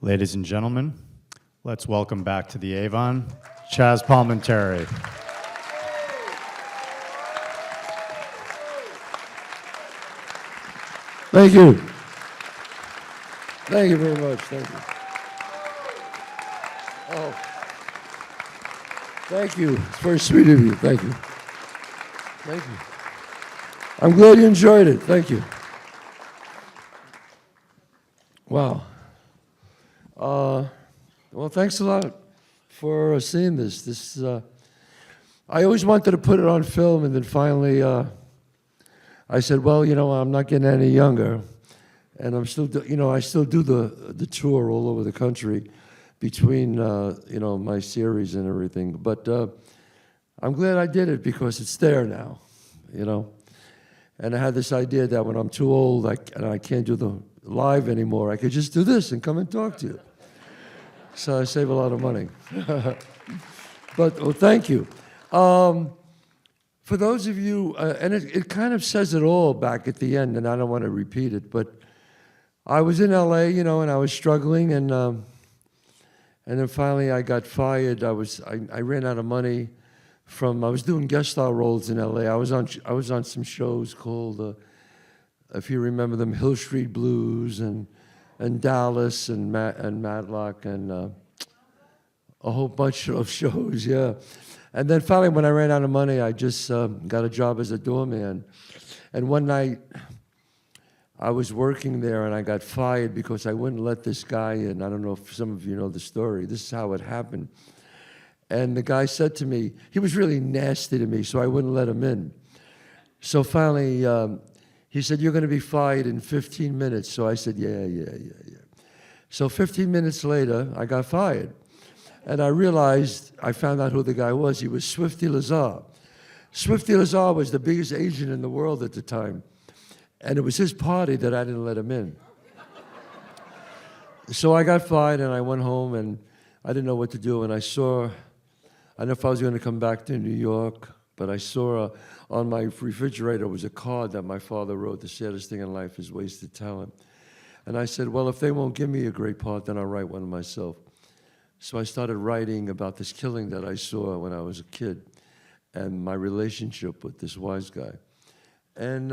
Ladies and gentlemen, let's welcome back to the Avon, Chazz Palminteri. Thank you. Thank you very much. Thank you. Oh, thank you. It's very sweet of you. Thank you. Thank you. I'm glad you enjoyed it. Thank you. Wow. Well, thanks a lot for seeing this. I always wanted to put it on film, and then finally I said, well, I'm not getting any younger, and I'm still, I still do the tour all over the country between, my series and everything. But I'm glad I did it because it's there now, And I had this idea that when I'm too old and I can't do the live anymore, I could just do this and come and talk to you. So I save a lot of money. But, well, thank you. For those of you, and it kind of says it all back at the end, and I don't want to repeat it, but I was in LA, and I was struggling, and then finally I got fired. I ran out of money I was doing guest star roles in LA. I was on some shows called, if you remember them, Hill Street Blues and Dallas and Matlock and a whole bunch of shows, yeah. And then finally, when I ran out of money, I just got a job as a doorman. And one night, I was working there, and I got fired because I wouldn't let this guy in. I don't know if some of you know the story. This is how it happened. And the guy said to me, he was really nasty to me, so I wouldn't let him in. So finally, he said, you're going to be fired in 15 minutes. So I said, yeah. So 15 minutes later, I got fired. And I found out who the guy was. He was Swifty Lazar. Swifty Lazar was the biggest agent in the world at the time. And it was his party that I didn't let him in. So I got fired, and I went home, and I didn't know what to do. And I don't know if I was going to come back to New York, but I saw on my refrigerator was a card that my father wrote, the saddest thing in life is wasted talent. And I said, well, if they won't give me a great part, then I'll write one myself. So I started writing about this killing that I saw when I was a kid and my relationship with this wise guy. And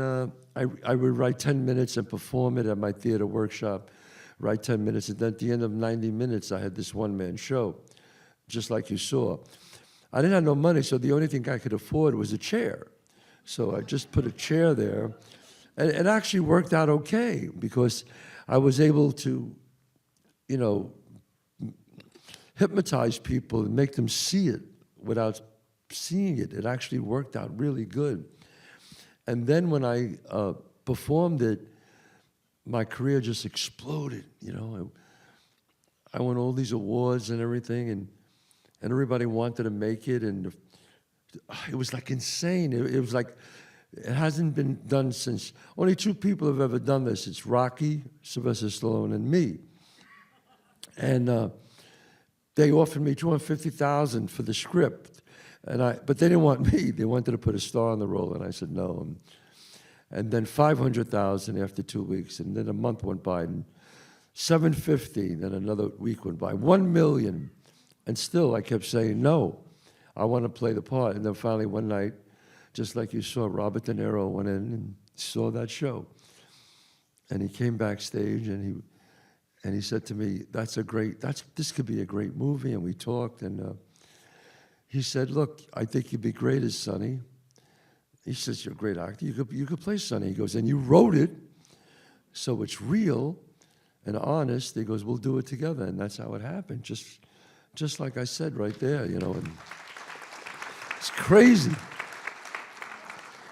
I would write 10 minutes and perform it at my theater workshop, write 10 minutes, and then at the end of 90 minutes, I had this one-man show, just like you saw. I didn't have no money, so the only thing I could afford was a chair. So I just put a chair there, and it actually worked out okay because I was able to, hypnotize people and make them see it without seeing it. It actually worked out really good. And then when I performed it, my career just exploded, I won all these awards and everything, and everybody wanted to make it, and it was like insane. It was like, it hasn't been done since, only two people have ever done this. It's Rocky, Sylvester Stallone, and me. And they offered me $250,000 for the script, but they didn't want me. They wanted to put a star on the role, and I said no. And then $500,000 after 2 weeks, and then a month went by, and $750,000, then another week went by, $1 million, and still I kept saying no. I want to play the part, and then finally one night, just like you saw, Robert De Niro went in and saw that show, and he came backstage, and he said to me, this could be a great movie, and we talked, and he said, look, I think you'd be great as Sonny. He says, you're a great actor, you could play Sonny. He goes, and you wrote it, so it's real and honest. He goes, we'll do it together, and that's how it happened, just like I said right there, and it's crazy.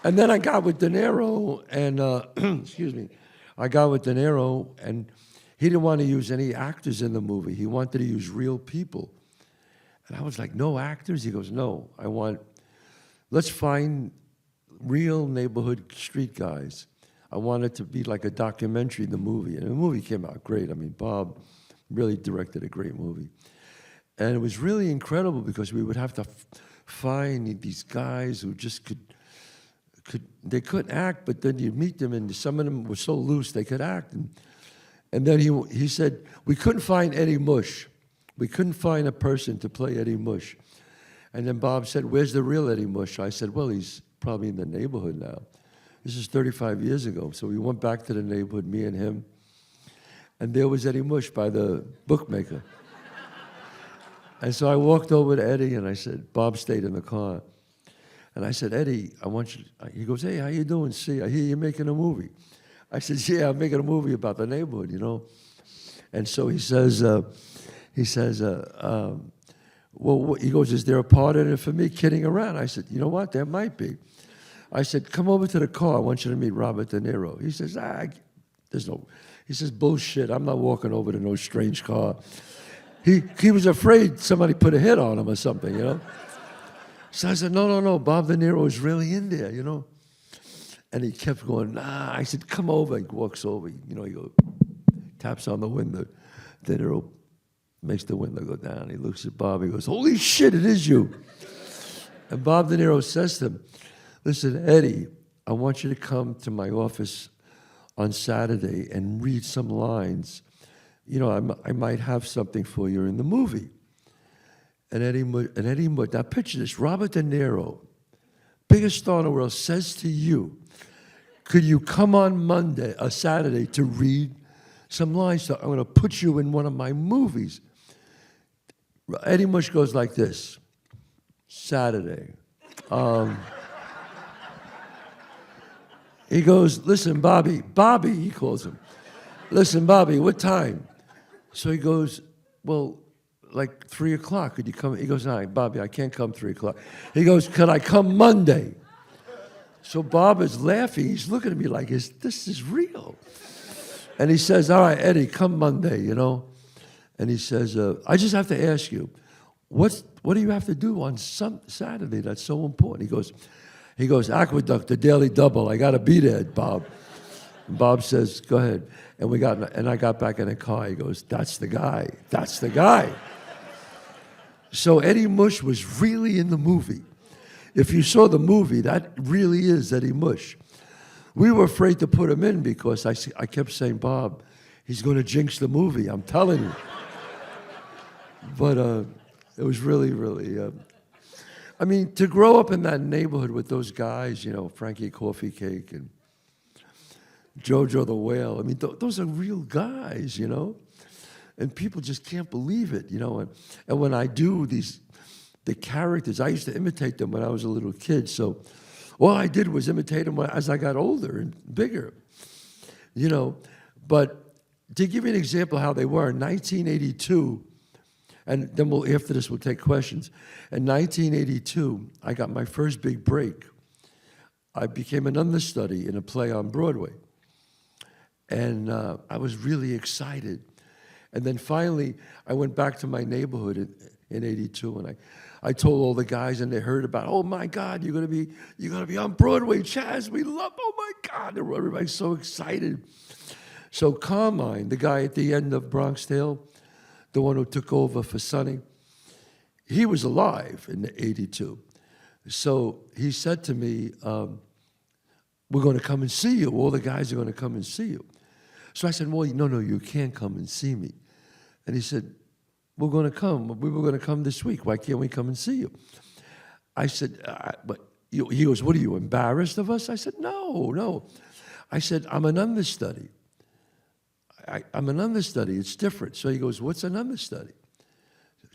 And then I got with De Niro, and, excuse me, and he didn't want to use any actors in the movie. He wanted to use real people. And I was like, no actors? He goes, no, let's find real neighborhood street guys. I want it to be like a documentary, the movie. And the movie came out great. I mean, Bob really directed a great movie. And it was really incredible because we would have to find these guys who just they couldn't act, but then you'd meet them, and some of them were so loose they could act. And then he said, we couldn't find Eddie Mush. We couldn't find a person to play Eddie Mush. And then Bob said, where's the real Eddie Mush? I said, well, he's probably in the neighborhood now. This is 35 years ago. So we went back to the neighborhood, me and him. And there was Eddie Mush by the bookmaker. And so I walked over to Eddie and I said, Bob stayed in the car. And I said, Eddie, I want you to, he goes, hey, how you doing? See, I hear you're making a movie. I said, yeah, I'm making a movie about the neighborhood, you know. And so he says, well, he goes, is there a part in it for me kidding around? I said, you know what, there might be. I said, come over to the car. I want you to meet Robert De Niro. He says, there's no, he says, bullshit, I'm not walking over to no strange car. He was afraid somebody put a hit on him or something, you know. So I said, no, Bob De Niro is really in there, you know. And he kept going, nah. I said, come over. He walks over, you know, he goes, taps on the window. De Niro makes the window go down. He looks at Bob, he goes, holy shit, it is you. And Bob De Niro says to him, listen, Eddie, I want you to come to my office on Saturday and read some lines. You know, I might have something for you in the movie. And Eddie, now picture this, Robert De Niro, biggest star in the world, says to you, could you come on Saturday to read some lines? So I'm going to put you in one of my movies. Eddie Mush goes like this, Saturday. He goes, listen, Bobby, he calls him. Listen, Bobby, what time? So he goes, well, like 3 o'clock, could you come? He goes, no, Bobby, I can't come 3 o'clock. He goes, could I come Monday? So Bob is laughing. He's looking at me like, this is real. And he says, all right, Eddie, come Monday, you know. And he says, I just have to ask you, what do you have to do on Saturday that's so important? He goes, Aqueduct, the Daily Double. I got to be there, Bob. And Bob says, go ahead. And I got back in the car. He goes, that's the guy. That's the guy. So Eddie Mush was really in the movie. If you saw the movie, that really is Eddie Mush. We were afraid to put him in because I kept saying, Bob, he's going to jinx the movie. I'm telling you. But it was really, really... I mean, to grow up in that neighborhood with those guys, you know, Frankie Coffee Cake and Jojo the Whale, I mean, those are real guys, you know? And people just can't believe it, you know? And when I do the characters, I used to imitate them when I was a little kid, so all I did was imitate them as I got older and bigger, you know? But to give you an example of how they were, in 1982, and then after this we'll take questions. In 1982, I got my first big break. I became an understudy in a play on Broadway. And I was really excited. And then finally, I went back to my neighborhood in 82, and I told all the guys, and they heard about, oh my God, you're gonna be on Broadway, Chazz, we love, oh my God, everybody's so excited. So Carmine, the guy at the end of Bronx Tale, the one who took over for Sonny, he was alive in 82. So he said to me, we're going to come and see you. All the guys are going to come and see you. So I said, well, no, you can't come and see me. And he said, we're going to come. We were going to come this week. Why can't we come and see you? I said, but he goes, what are you, embarrassed of us? I said, no. I said, I'm an understudy. I'm an understudy. It's different. So he goes, what's an understudy?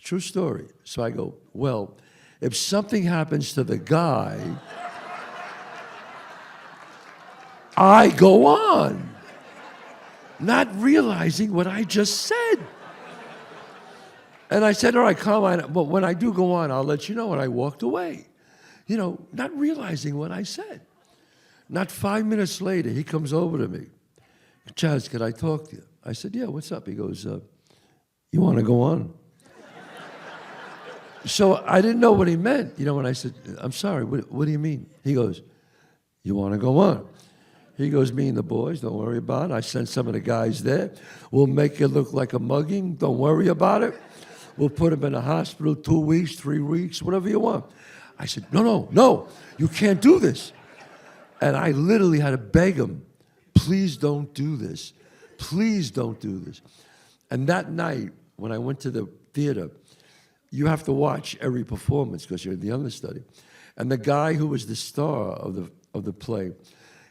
True story. So I go, well, if something happens to the guy, I go on, not realizing what I just said. And I said, all right, Carmine, but when I do go on, I'll let you know. And I walked away, you know, not realizing what I said. Not 5 minutes later, he comes over to me. Chazz, can I talk to you? I said, yeah, what's up? He goes, you want to go on? So I didn't know what he meant, you know, when I said, I'm sorry, what do you mean? He goes, you want to go on? He goes, me and the boys, don't worry about it. I sent some of the guys there. We'll make it look like a mugging. Don't worry about it. We'll put him in the hospital 2 weeks, 3 weeks, whatever you want. I said, no, you can't do this. And I literally had to beg him, please don't do this. please don't do this. And that night, when I went to the theater, you have to watch every performance because you're the understudy. And the guy who was the star of the play,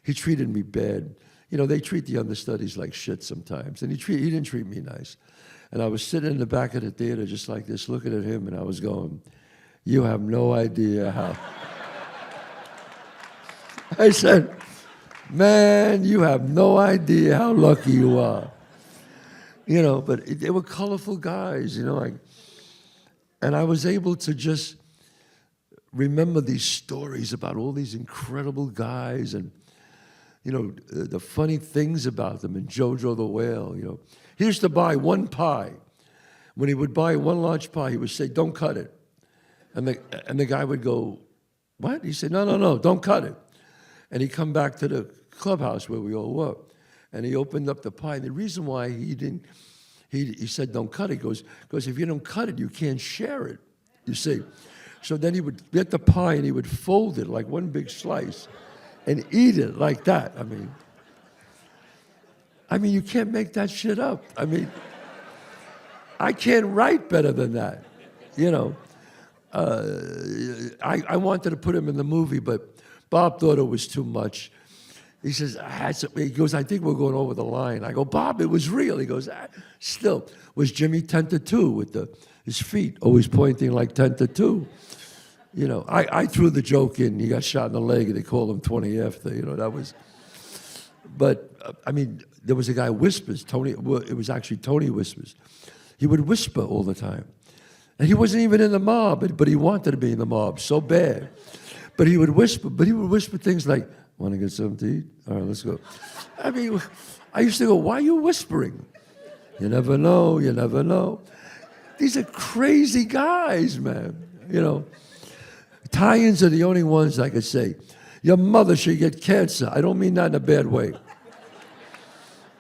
he treated me bad. You know, they treat the understudies like shit sometimes. And he didn't treat me nice. And I was sitting in the back of the theater just like this, looking at him, and I was going, you have no idea how. I said, man, you have no idea how lucky you are. You know, but they were colorful guys, you know, and I was able to just remember these stories about all these incredible guys and, you know, the funny things about them, and Jojo the Whale, you know. He used to buy one pie. When he would buy one large pie, he would say, don't cut it. And the guy would go, what? He said, no, don't cut it. And he'd come back to the clubhouse where we all were, and he opened up the pie. And the reason why he said don't cut it, because if you don't cut it, you can't share it, you see. So then he would get the pie and he would fold it like one big slice and eat it like that. I mean, you can't make that shit up. I mean, I can't write better than that, you know. I wanted to put him in the movie, but Bob thought it was too much. He says, he goes, I think we're going over the line. I go, Bob, it was real. He goes, still. Was Jimmy 10 to 2 with his feet always pointing like 10 to 2? You know, I threw the joke in. He got shot in the leg, and they called him 20 after. You know, that was. But, I mean, there was a guy, Whispers. It was actually Tony Whispers. He would whisper all the time. And he wasn't even in the mob, but he wanted to be in the mob so bad. But he would whisper things like, want to get something to eat? All right, let's go. I mean, I used to go, why are you whispering? You never know, you never know. These are crazy guys, man, you know. Italians are the only ones I could say, your mother should get cancer. I don't mean that in a bad way.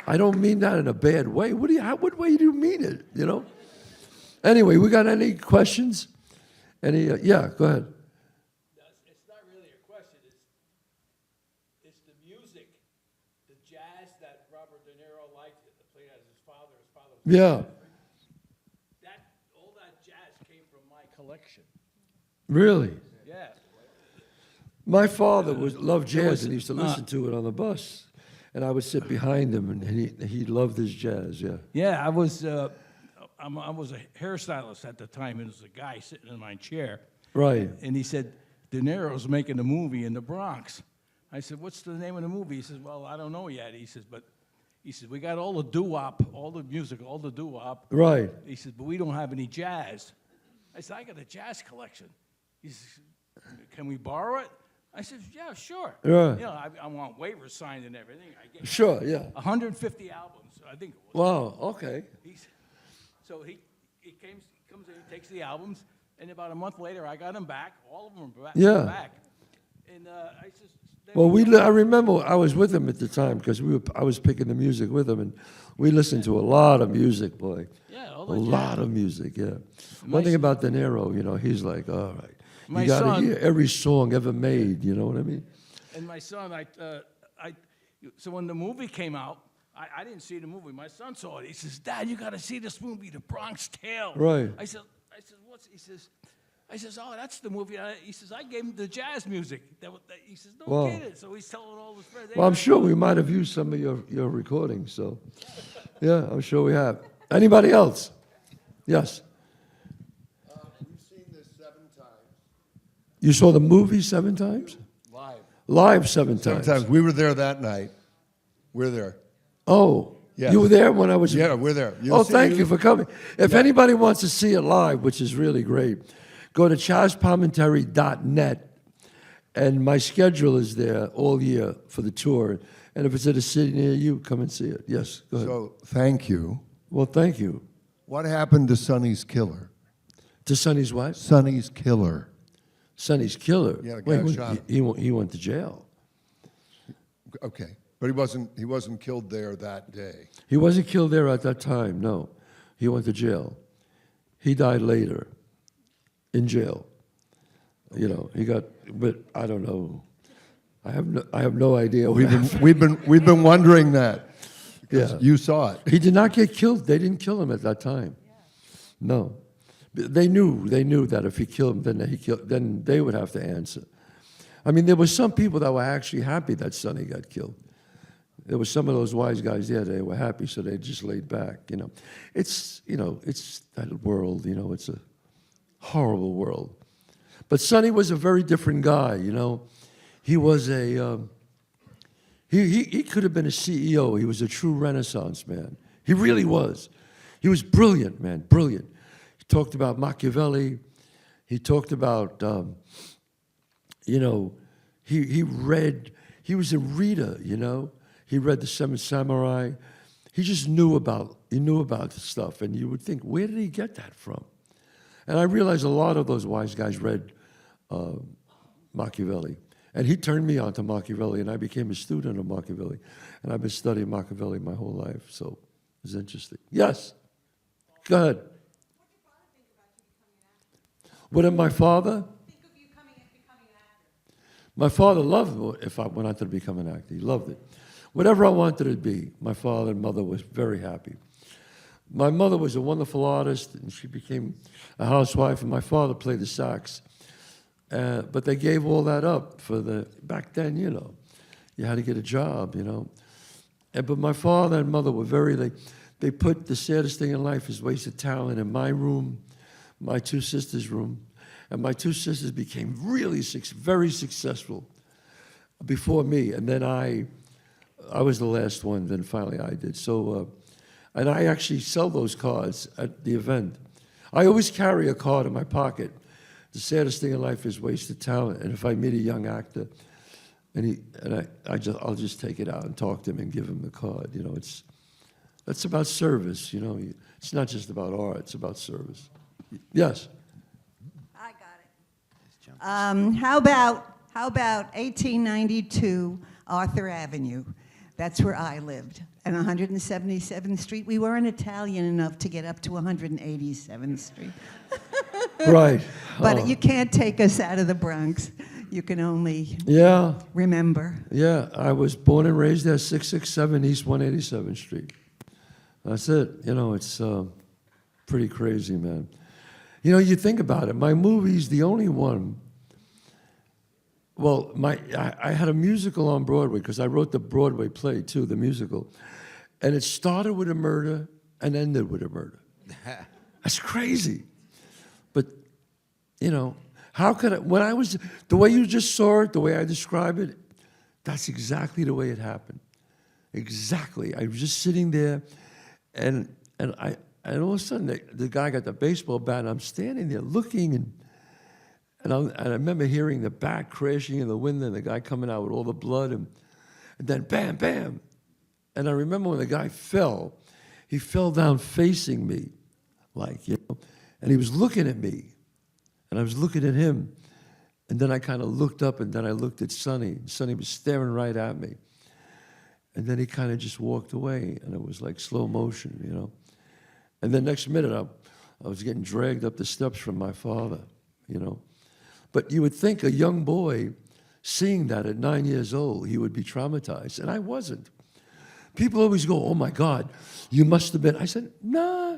I don't mean that in a bad way. What way do you mean it, you know? Anyway, we got any questions? Yeah, go ahead. It's not really a question. It's the music, the jazz that Robert De Niro liked, that played as his father. His father was Yeah. All that jazz came from my collection. Really? Yeah. My father loved jazz, and he used to listen to it on the bus. And I would sit behind him, and he loved his jazz, yeah. Yeah, I was a hairstylist at the time, and there was a guy sitting in my chair. Right. And he said, De Niro's making a movie in the Bronx. I said, what's the name of the movie? He says, well, I don't know yet. He says, we got all the doo-wop, all the music, all the doo-wop. Right. He says, but we don't have any jazz. I said, I got a jazz collection. He says, can we borrow it? I said, yeah, sure. Yeah. You know, I want waivers signed and everything. I gave Sure, yeah. 150 albums, I think it was. Wow, okay. So he comes in, he takes the albums, and about a month later, I got them back. All of them were back. And I just... Well, I remember I was with him at the time because I was picking the music with him, and we listened to a lot of music, boy. Yeah, a lot of music, yeah. One thing about De Niro, you know, he's like, all right. My You got to son- hear every song ever made, you know what I mean? And my son, so when the movie came out, I didn't see the movie. My son saw it. He says, Dad, you got to see this movie, The Bronx Tale. Right. I said, what's? He says, oh, that's the movie. He says, I gave him the jazz music. He says, no Wow. kidding. So he's telling all his friends. Well, I'm sure we might have used some of your recordings, so. Yeah, I'm sure we have. Anybody else? Yes. We've seen this 7 times. You saw the movie 7 times? Live 7 times. Sometimes we were there that night. We're there. Oh, Yes. you were there when I was... Yeah, we're there. Thank you for coming. If anybody wants to see it live, which is really great, go to chazzpalminteri.net, and my schedule is there all year for the tour. And if it's at a city near you, come and see it. Yes, go ahead. So, thank you. Well, thank you. What happened to Sonny's killer? To Sonny's what? Sonny's killer. Sonny's killer. Yeah, the guy who shot him. He went to jail. Okay, but he wasn't killed there that day. He wasn't killed there at that time, no. He went to jail. He died later in jail. You know, he got, but I don't know. I have no idea. We've been wondering that Yeah. You saw it. He did not get killed. They didn't kill him at that time. No. They knew that if he killed him, then they would have to answer. I mean, there were some people that were actually happy that Sonny got killed. There were some of those wise guys there, they were happy, so they just laid back, you know. It's that world, you know, it's a horrible world. But Sonny was a very different guy, you know. He was he could have been a CEO. He was a true Renaissance man. He really was. He was brilliant, man, brilliant. He talked about Machiavelli. He talked about, you know, he was a reader, you know. He read the Seven Samurai. He just knew about the stuff, and you would think, where did he get that from? And I realized a lot of those wise guys read Machiavelli. And he turned me on to Machiavelli, and I became a student of Machiavelli. And I've been studying Machiavelli my whole life, so it was interesting. Yes? Go ahead. What did my father? Think of you becoming an actor. My father loved if I wanted to become an actor. He loved it. Whatever I wanted to be, my father and mother was very happy. My mother was a wonderful artist, and she became a housewife, and my father played the sax. But they gave all that up back then, you know. You had to get a job, you know. But my father and mother were they put The Saddest Thing in Life is Wasted Talent in my room, my two sisters' room. And my two sisters became really very successful before me. And then I was the last one, then finally I did. So, and I actually sell those cards at the event. I always carry a card in my pocket. The saddest thing in life is wasted talent. And if I meet a young actor, I'll just take it out and talk to him and give him the card. You know, that's about service. You know, it's not just about art; it's about service. Yes. I got it. How about 1892 Arthur Avenue? That's where I lived. And 177th Street. We weren't Italian enough to get up to 187th Street. Right. But you can't take us out of the Bronx. You can only remember. Yeah, I was born and raised there, 667 East 187th Street. That's it. You know, it's pretty crazy, man. You know, you think about it. My movie's the only one. Well, I had a musical on Broadway because I wrote the Broadway play, too, the musical. And it started with a murder and ended with a murder. That's crazy. But, you know, how could the way you just saw it, the way I describe it, that's exactly the way it happened. Exactly. I was just sitting there, and all of a sudden, the guy got the baseball bat, and I'm standing there looking, and I remember hearing the bat crashing in the window, and the guy coming out with all the blood, and then bam, bam. And I remember when the guy fell, he fell down facing me, like, you know, and he was looking at me, and I was looking at him, and then I kind of looked up, and then I looked at Sonny, and Sonny was staring right at me. And then he kind of just walked away, and it was like slow motion, you know. And the next minute, I was getting dragged up the steps from my father, you know. But you would think a young boy seeing that at 9 years old, he would be traumatized, and I wasn't. People always go, "Oh my God, you must have been." I said, "Nah."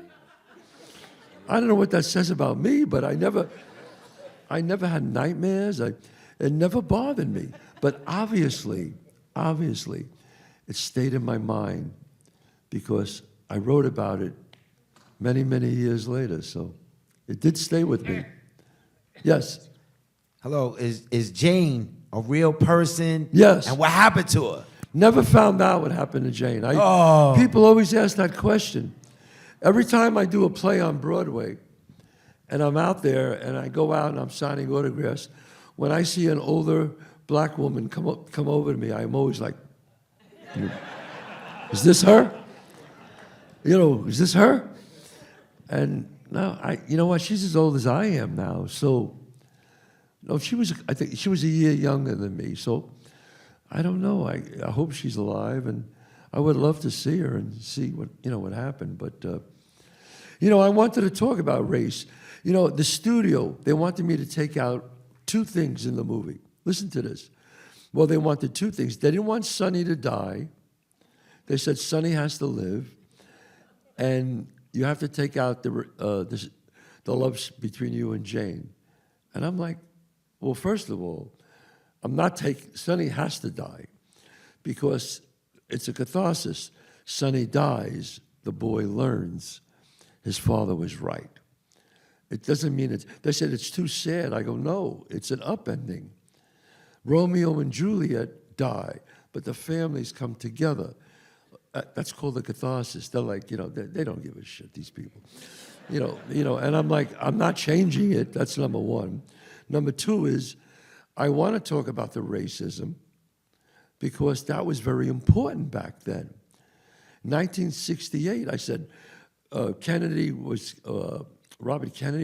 I don't know what that says about me, but I never had nightmares. It never bothered me. But obviously, it stayed in my mind because I wrote about it many, many years later. So it did stay with me. Yes. Hello, is Jane a real person? Yes. And what happened to her? Never found out what happened to Jane. People always ask that question. Every time I do a play on Broadway, and I'm out there, and I go out and I'm signing autographs, when I see an older black woman come over to me, I'm always like, "Is this her? You know, is this her?" And now, you know what? She's as old as I am now. So, no, I think she was a year younger than me. So, I don't know. I hope she's alive, and I would love to see her and see what happened. But, you know, I wanted to talk about race. You know, the studio, they wanted me to take out two things in the movie. Listen to this. Well, they wanted two things. They didn't want Sonny to die. They said, Sonny has to live, and you have to take out the love between you and Jane. And I'm like, well, first of all, I'm not taking, Sonny has to die because it's a catharsis. Sonny dies, the boy learns his father was right. It doesn't mean it's, they said it's too sad. I go, no, it's an upending. Romeo and Juliet die, but the families come together. That's called the catharsis. They're like, they don't give a shit, these people. And I'm like, I'm not changing it. That's number one. Number two is, I want to talk about the racism because that was very important back then. 1968, I said, Robert Kennedy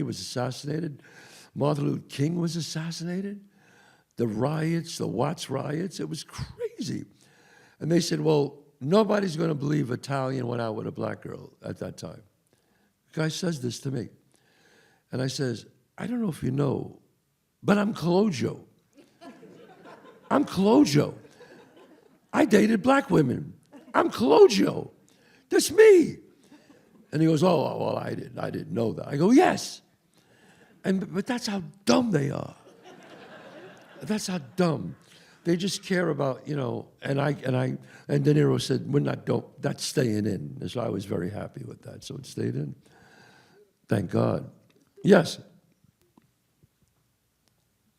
was assassinated. Martin Luther King was assassinated. The riots, the Watts riots, it was crazy. And they said, well, nobody's going to believe Italian went out with a black girl at that time. The guy says this to me. And I says, I don't know if you know, but I'm Calogero. I'm Calogero. I dated black women. I'm Calogero. That's me. And he goes, oh, well, I didn't know that. I go, yes. But that's how dumb they are. That's how dumb. They just care about, and De Niro said, that's staying in. And so I was very happy with that. So it stayed in. Thank God. Yes.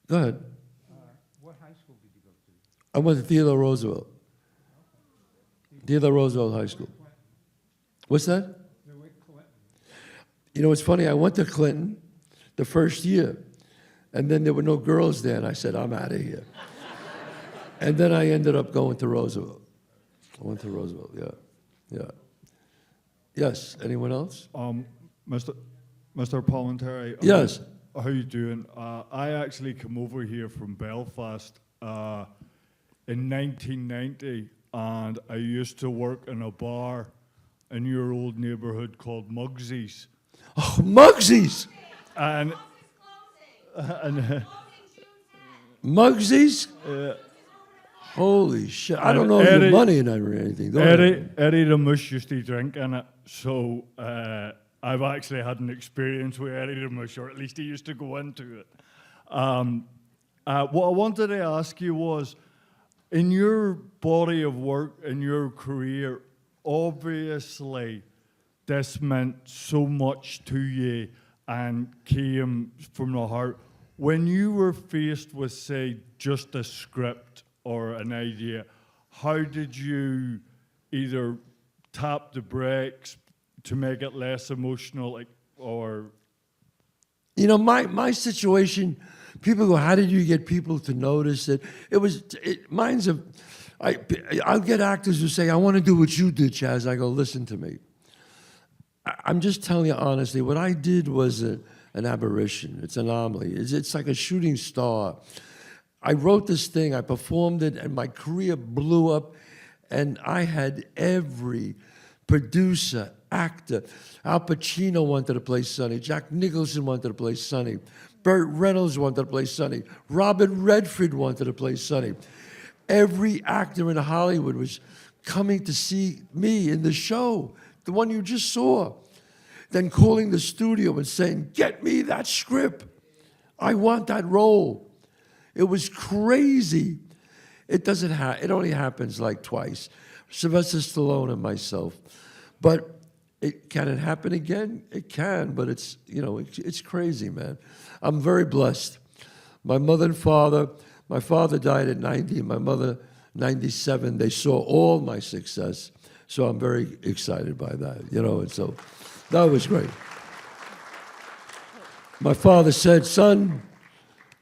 Go ahead. What high school did you go to? I went to Theodore Roosevelt. Theodore Roosevelt High School. What's that? It's funny, I went to Clinton the first year, and then there were no girls there, and I said, I'm out of here. And then I ended up going to Roosevelt. I went to Roosevelt, yeah. Yes, anyone else? Mr. Palminteri. Yes. How you doing? I actually came over here from Belfast in 1990, and I used to work in a bar in your old neighborhood called Muggsy's. Oh, Muggsy's! And Muggsy's? Holy shit. I don't know your money and anything. Eddie the Mush used to drink in it, so I've actually had an experience with Eddie the Mush, or at least he used to go into it. What I wanted to ask you was, in your body of work, in your career, obviously this meant so much to you and came from the heart. When you were faced with, say, just a script or an idea, how did you either tap the brakes to make it less emotional, or? My situation, people go, how did you get people to notice it? I'll get actors who say, I want to do what you did, Chazz. I go, listen to me. I'm just telling you honestly, what I did was an aberration. It's an anomaly. It's like a shooting star. I wrote this thing, I performed it, and my career blew up, and I had every producer, actor. Al Pacino wanted to play Sonny. Jack Nicholson wanted to play Sonny. Burt Reynolds wanted to play Sonny. Robert Redford wanted to play Sonny. Every actor in Hollywood was coming to see me in the show, the one you just saw. Then calling the studio and saying, get me that script. I want that role. It was crazy. It only happens like twice. Sylvester Stallone and myself. But can it happen again? It can, but it's crazy, man. I'm very blessed. My mother and father, my father died at 90, my mother 97. They saw all my success, so I'm very excited by that, and so that was great. My father said, son,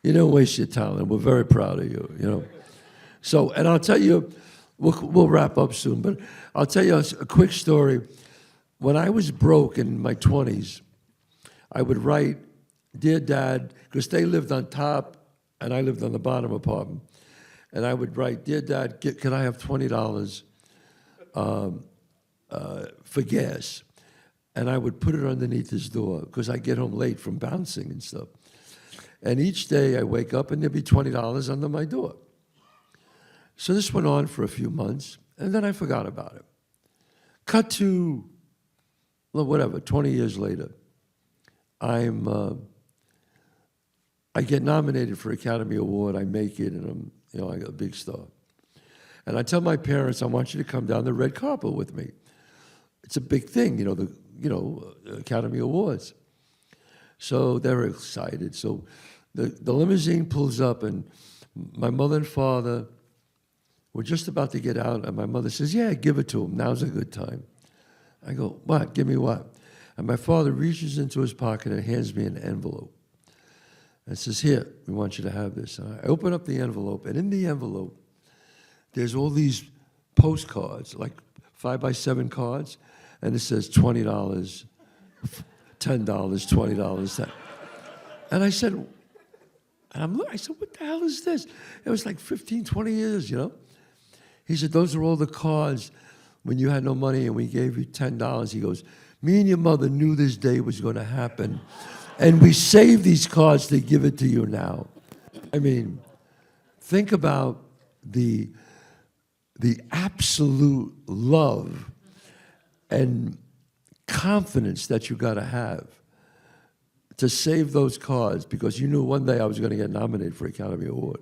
you didn't waste your talent. We're very proud of you, So, and I'll tell you, we'll wrap up soon, but I'll tell you a quick story. When I was broke in my 20s, I would write, Dear Dad, because they lived on top and I lived on the bottom apartment. And I would write, Dear Dad, can I have $20 for gas? And I would put it underneath his door because I get home late from bouncing and stuff. And each day I wake up and there'd be $20 under my door. So this went on for a few months, and then I forgot about it. cut to, well, whatever, 20 years later, I get nominated for Academy Award. I make it, and I'm, I got a big star. And I tell my parents, I want you to come down the red carpet with me. It's a big thing, the Academy Awards. So they're excited. So the limousine pulls up, and my mother and father were just about to get out, and my mother says, yeah, give it to him. Now's a good time. I go, what? Give me what? And my father reaches into his pocket and hands me an envelope. And says, here, we want you to have this. And I open up the envelope, and in the envelope, there's all these postcards, like 5x7 cards, and it says $20, $10, $20. And I said, I said, what the hell is this? It was like 15, 20 years, He said, those are all the cards when you had no money and we gave you $10. He goes, me and your mother knew this day was going to happen, and we saved these cards to give it to you now. I mean, think about the absolute love and confidence that you got to have to save those cards, because you knew one day I was going to get nominated for Academy Award.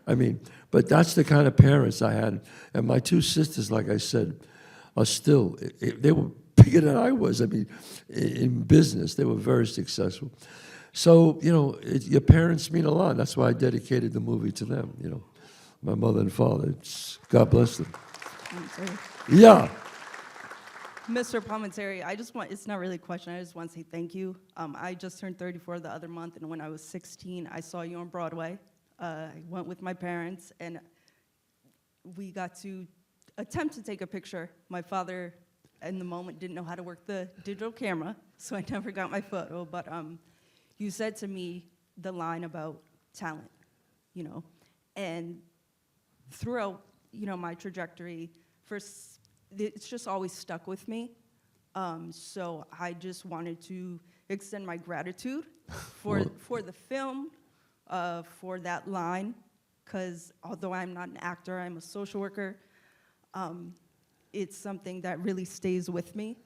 I mean, but that's the kind of parents I had. And my two sisters, like I said, are still, they were bigger than I was. I mean, in business, they were very successful. So, your parents mean a lot. That's why I dedicated the movie to them, my mother and father. God bless them. Yeah. Mr. Palminteri, it's not really a question, I just want to say thank you. I just turned 34 the other month, and when I was 16, I saw you on Broadway. I went with my parents, and we got to attempt to take a picture. My father, in the moment, didn't know how to work the digital camera, so I never got my photo, but you said to me the line about talent, and throughout, my trajectory, it's just always stuck with me. So I just wanted to extend my gratitude for the film, for that line, because although I'm not an actor, I'm a social worker. It's something that really stays with me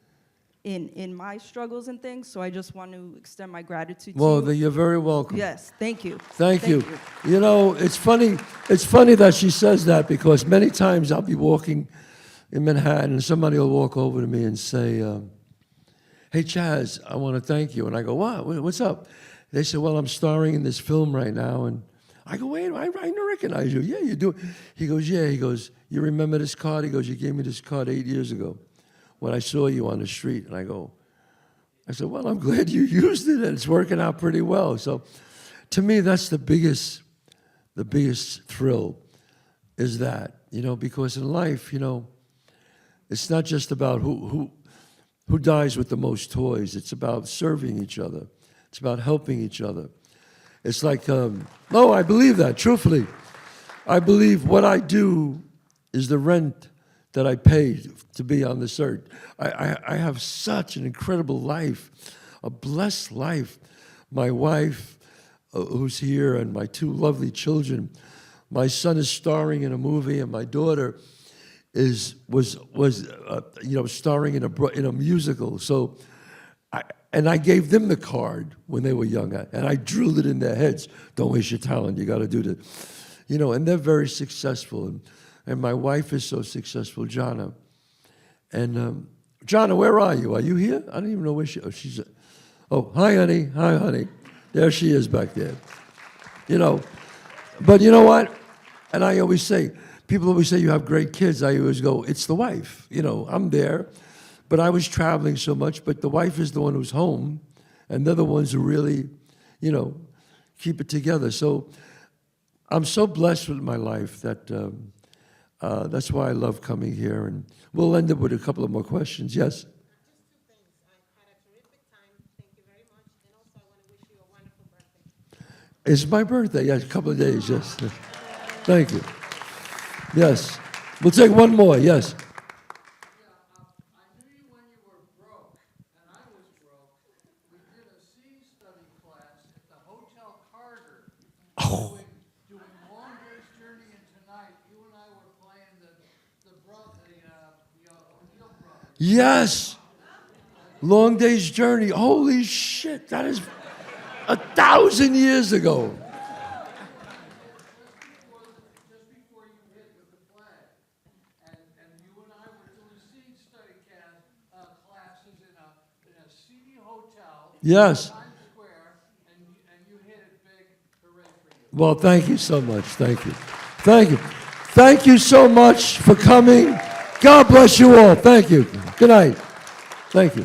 in my struggles and things. So I just want to extend my gratitude to you. Well, you're very welcome. Yes, thank you. Thank you. It's funny that she says that, because many times I'll be walking in Manhattan and somebody will walk over to me and say, hey, Chazz, I want to thank you. And I go, what? What's up? They say, well, I'm starring in this film right now. And I go, wait, I recognize you. Yeah, you do. He goes, yeah. He goes, you remember this card? He goes, you gave me this card 8 years ago when I saw you on the street. And I said, well, I'm glad you used it, and it's working out pretty well. So to me, that's the biggest thrill is that, because in life, it's not just about who dies with the most toys. It's about serving each other. It's about helping each other. It's like, I believe that, truthfully. I believe what I do is the rent that I pay to be on this earth. I have such an incredible life, a blessed life. My wife, who's here, and my two lovely children. My son is starring in a movie, and my daughter was starring in a musical. So, I gave them the card when they were young, and I drilled it in their heads. Don't waste your talent. You got to do this, And they're very successful, and my wife is so successful, Jonna. And Jonna, where are you? Are you here? I don't even know where she's. Oh, hi, honey. Hi, honey. There she is back there. But you know what? And I always say, people always say you have great kids. I always go, it's the wife. I'm there. But I was traveling so much, but the wife is the one who's home, and they're the ones who really, keep it together. So I'm so blessed with my life that that's why I love coming here. And we'll end up with a couple of more questions. Yes? Just two things. I had a terrific time. Thank you very much. And also, I want to wish you a wonderful birthday. It's my birthday. Yes, a couple of days. Yes. Thank you. Yes. We'll take one more. Yes. Yes. Long Day's Journey. Holy shit, that is 1,000 years ago. Just before you hit with the flag, and you and I were doing scene study classes in a seedy hotel. Yes. Times Square, and you hit it big. Hooray for you. Well, thank you so much. Thank you. Thank you. Thank you so much for coming. God bless you all. Thank you. Good night. Thank you.